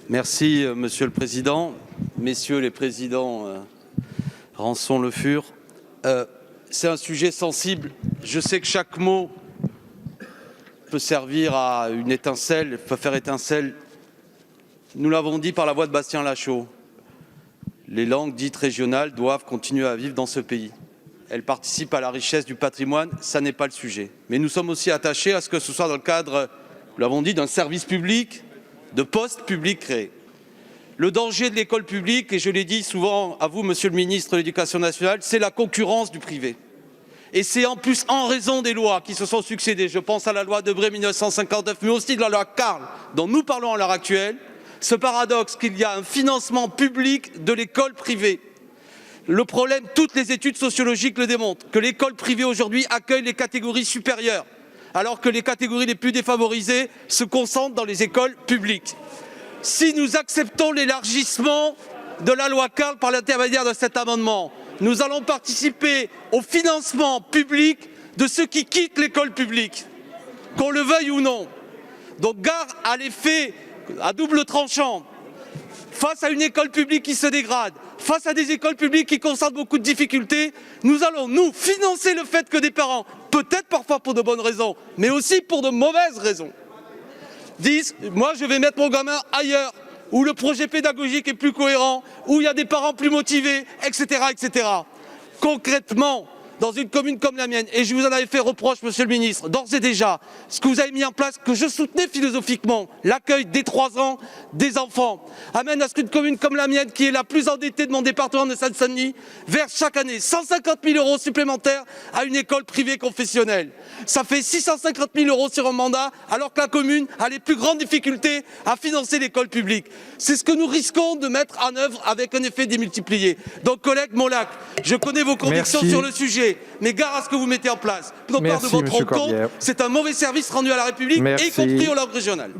Merci, Monsieur le Président. Messieurs les présidents, Rançon, Le Fur. C'est un sujet sensible. Je sais que chaque mot peut servir à une étincelle, peut faire étincelle. Nous l'avons dit par la voix de Bastien Lachaud. Les langues dites régionales doivent continuer à vivre dans ce pays. Elles participent à la richesse du patrimoine, ça n'est pas le sujet. Mais nous sommes aussi attachés à ce que ce soit dans le cadre, nous l'avons dit, d'un service public, de postes publics créés. Le danger de l'école publique, et je l'ai dit souvent à vous, Monsieur le ministre de l'Éducation nationale, c'est la concurrence du privé. Et c'est en plus en raison des lois qui se sont succédées, je pense à la loi Debré 1959, mais aussi de la loi Carle, dont nous parlons à l'heure actuelle, ce paradoxe qu'il y a un financement public de l'école privée. Le problème, toutes les études sociologiques le démontrent, que l'école privée aujourd'hui accueille les catégories supérieures, alors que les catégories les plus défavorisées se concentrent dans les écoles publiques. Si nous acceptons l'élargissement de la loi Carle par l'intermédiaire de cet amendement, nous allons participer au financement public de ceux qui quittent l'école publique, qu'on le veuille ou non. Donc gare à l'effet à double tranchant. Face à une école publique qui se dégrade, face à des écoles publiques qui constatent beaucoup de difficultés, nous allons, nous, financer le fait que des parents, peut-être parfois pour de bonnes raisons, mais aussi pour de mauvaises raisons, disent « moi je vais mettre mon gamin ailleurs, où le projet pédagogique est plus cohérent, où il y a des parents plus motivés, etc. etc. » Concrètement, dans une commune comme la mienne, et je vous en avais fait reproche, Monsieur le Ministre, d'ores et déjà, ce que vous avez mis en place, que je soutenais philosophiquement, l'accueil dès 3 ans des enfants, amène à ce qu'une commune comme la mienne, qui est la plus endettée de mon département de Seine-Saint-Denis, verse chaque année 150 000 € supplémentaires à une école privée confessionnelle. Ça fait 650 000 € sur un mandat, alors que la commune a les plus grandes difficultés à financer l'école publique. C'est ce que nous risquons de mettre en œuvre avec un effet démultiplié. Donc, collègue Molac, je connais vos convictions sur le sujet, mais gare à ce que vous mettez en place. Notre part de votre rencontre, c'est un mauvais service rendu à la République, y compris aux langues régionales.